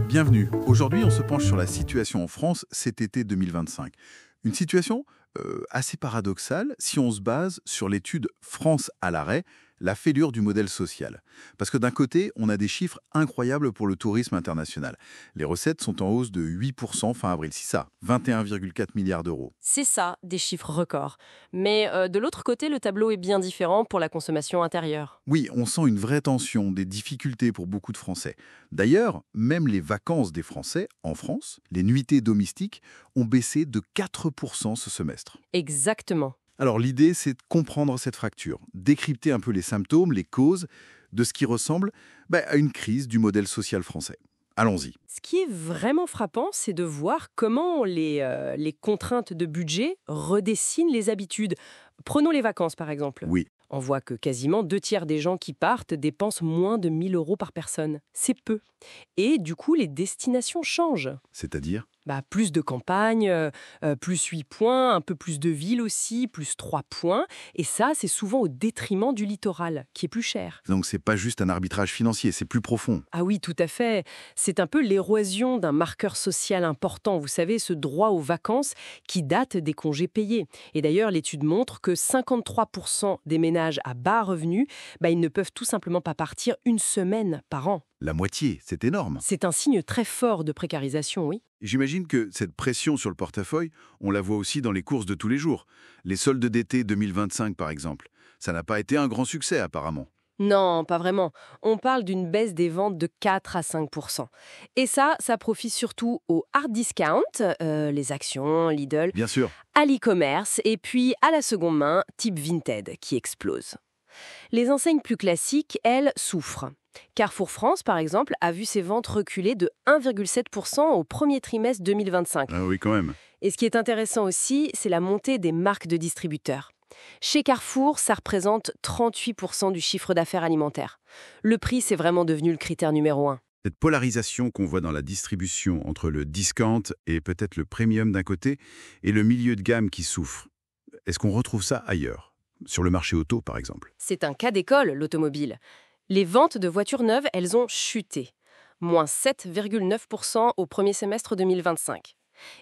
Bienvenue. Aujourd'hui, on se penche sur la situation en France cet été 2025. Une situation assez paradoxale si on se base sur l'étude France à l'arrêt, la fêlure du modèle social. Parce que d'un côté, on a des chiffres incroyables pour le tourisme international. Les recettes sont en hausse de 8% fin avril, c'est ça, 21,4 milliards d'euros. C'est ça, des chiffres records. Mais de l'autre côté, le tableau est bien différent pour la consommation intérieure. Oui, on sent une vraie tension, des difficultés pour beaucoup de Français. D'ailleurs, même les vacances des Français, en France, les nuitées domestiques, ont baissé de 4% ce semestre. Exactement. Alors l'idée, c'est de comprendre cette fracture, décrypter un peu les symptômes, les causes de ce qui ressemble à une crise du modèle social français. Allons-y. Ce qui est vraiment frappant, c'est de voir comment les contraintes de budget redessinent les habitudes. Prenons les vacances, par exemple. Oui, On voit que quasiment 2 tiers des gens qui partent dépensent moins de 1 000 euros par personne. C'est peu. Et du coup, les destinations changent. c'est-à-dire Plus de campagne, plus 8 points, un peu plus de villes aussi, plus 3 points. Et ça, c'est souvent au détriment du littoral, qui est plus cher. donc c'est pas juste un arbitrage financier, c'est plus profond. Ah oui, tout à fait. C'est un peu l'érosion d'un marqueur social important. Vous savez, ce droit aux vacances qui date des congés payés. Et d'ailleurs, l'étude montre que 53% des ménages à bas revenus, ils ne peuvent tout simplement pas partir une semaine par an. La moitié, c'est énorme. C'est un signe très fort de précarisation, oui. J'imagine que cette pression sur le portefeuille, on la voit aussi dans les courses de tous les jours. Les soldes d'été 2025, par exemple. Ça n'a pas été un grand succès, apparemment. Non, pas vraiment. On parle d'une baisse des ventes de 4 à 5%. Et ça profite surtout aux hard discount, les actions, Lidl, Bien sûr. à l'e-commerce et puis à la seconde main, type Vinted, qui explose. Les enseignes plus classiques, elles, souffrent. Carrefour France, par exemple, a vu ses ventes reculer de 1,7% au premier trimestre 2025. Ah oui, quand même. Et ce qui est intéressant aussi, c'est la montée des marques de distributeurs. Chez Carrefour, ça représente 38% du chiffre d'affaires alimentaire. Le prix, c'est vraiment devenu le critère numéro 1. Cette polarisation qu'on voit dans la distribution entre le discount et peut-être le premium d'un côté et le milieu de gamme qui souffre. Est-ce qu'on retrouve ça ailleurs? Sur le marché auto, par exemple? C'est un cas d'école, l'automobile. Les ventes de voitures neuves, elles ont chuté. Moins 7,9% au premier semestre 2025.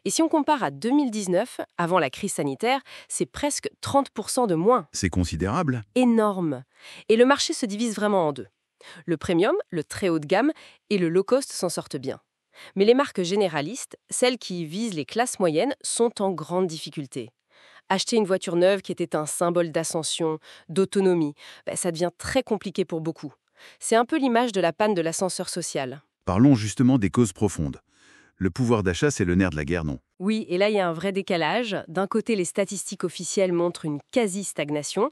Et si on compare à 2019, avant la crise sanitaire, c'est presque 30% de moins. C'est considérable. Énorme. Et le marché se divise vraiment en deux. Le premium, le très haut de gamme, et le low cost s'en sortent bien. Mais les marques généralistes, celles qui visent les classes moyennes, sont en grande difficulté. Acheter une voiture neuve qui était un symbole d'ascension, d'autonomie, ça devient très compliqué pour beaucoup. C'est un peu l'image de la panne de l'ascenseur social. Parlons justement des causes profondes. Le pouvoir d'achat, c'est le nerf de la guerre, non? Oui, et là, il y a un vrai décalage. D'un côté, les statistiques officielles montrent une quasi-stagnation,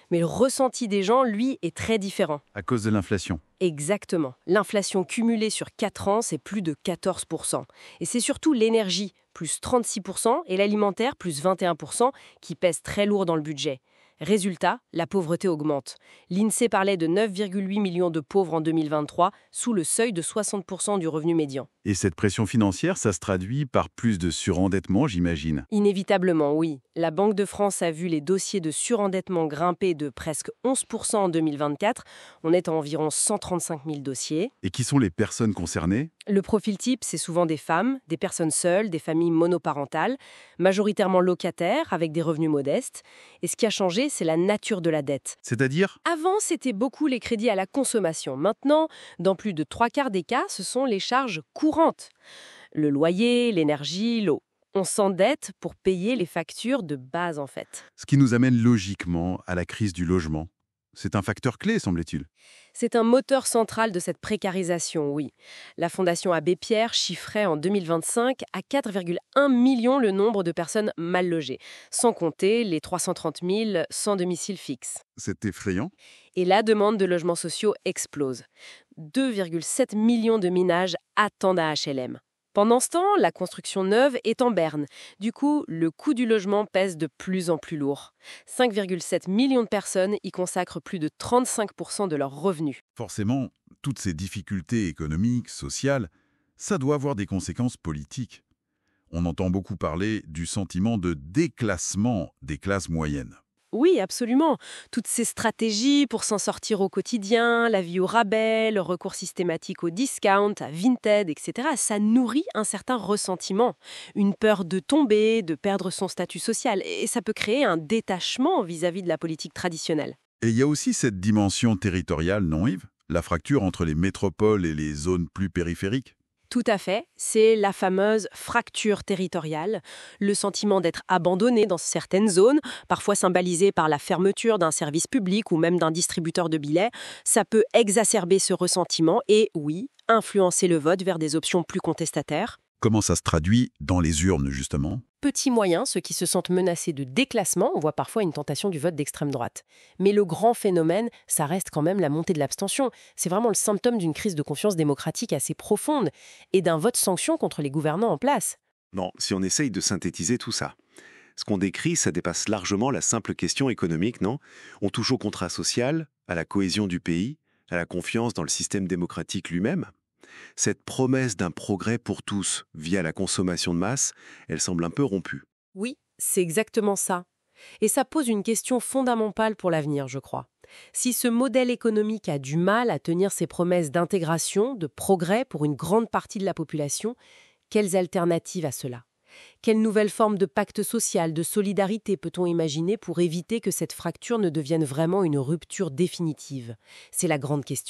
mais le ressenti des gens, lui, est très différent. À cause de l'inflation. Exactement. L'inflation cumulée sur 4 ans, c'est plus de 14%. Et c'est surtout l'énergie, plus 36%, et l'alimentaire, plus 21%, qui pèsent très lourd dans le budget. Résultat, la pauvreté augmente. L'INSEE parlait de 9,8 millions de pauvres en 2023, sous le seuil de 60% du revenu médian. Et cette pression financière, ça se traduit par plus de surendettement, j'imagine. Inévitablement, oui. La Banque de France a vu les dossiers de surendettement grimper de presque 11% en 2024. On est à environ 135 000 dossiers. Et qui sont les personnes concernées? Le profil type, c'est souvent des femmes, des personnes seules, des familles monoparentales, majoritairement locataires avec des revenus modestes. Et ce qui a changé, c'est la nature de la dette. C'est-à-dire? Avant, c'était beaucoup les crédits à la consommation. Maintenant, dans plus de 3/4 des cas, ce sont les charges courantes. Le loyer, l'énergie, l'eau. On s'endette pour payer les factures de base, en fait. Ce qui nous amène logiquement à la crise du logement. C'est un facteur clé, semble-t-il. C'est un moteur central de cette précarisation, oui. La Fondation Abbé Pierre chiffrait en 2025 à 4,1 millions le nombre de personnes mal logées, sans compter les 330 000 sans domicile fixe. C'est effrayant. Et la demande de logements sociaux explose. 2,7 millions de ménages attendent un HLM. Pendant ce temps, la construction neuve est en berne. Du coup, le coût du logement pèse de plus en plus lourd. 5,7 millions de personnes y consacrent plus de 35% de leurs revenus. Forcément, toutes ces difficultés économiques, sociales, ça doit avoir des conséquences politiques. On entend beaucoup parler du sentiment de déclassement des classes moyennes. Oui, absolument. Toutes ces stratégies pour s'en sortir au quotidien, la vie au rabais, le recours systématique au discount, à Vinted, etc., ça nourrit un certain ressentiment, une peur de tomber, de perdre son statut social, et ça peut créer un détachement vis-à-vis de la politique traditionnelle. Et il y a aussi cette dimension territoriale, non Yves? La fracture entre les métropoles et les zones plus périphériques. Tout à fait, c'est la fameuse fracture territoriale, le sentiment d'être abandonné dans certaines zones, parfois symbolisé par la fermeture d'un service public ou même d'un distributeur de billets. Ça peut exacerber ce ressentiment et, oui, influencer le vote vers des options plus contestataires. Comment ça se traduit dans les urnes, justement? Petits moyens, ceux qui se sentent menacés de déclassement, on voit parfois une tentation du vote d'extrême droite. Mais le grand phénomène, ça reste quand même la montée de l'abstention. C'est vraiment le symptôme d'une crise de confiance démocratique assez profonde et d'un vote sanction contre les gouvernants en place. Bon, si on essaye de synthétiser tout ça, ce qu'on décrit, ça dépasse largement la simple question économique, non? On touche au contrat social, à la cohésion du pays, à la confiance dans le système démocratique lui-même. Cette promesse d'un progrès pour tous via la consommation de masse, elle semble un peu rompue. Oui, c'est exactement ça. Et ça pose une question fondamentale pour l'avenir, je crois. Si ce modèle économique a du mal à tenir ses promesses d'intégration, de progrès pour une grande partie de la population, quelles alternatives à cela? Quelle nouvelle forme de pacte social, de solidarité peut-on imaginer pour éviter que cette fracture ne devienne vraiment une rupture définitive? C'est la grande question.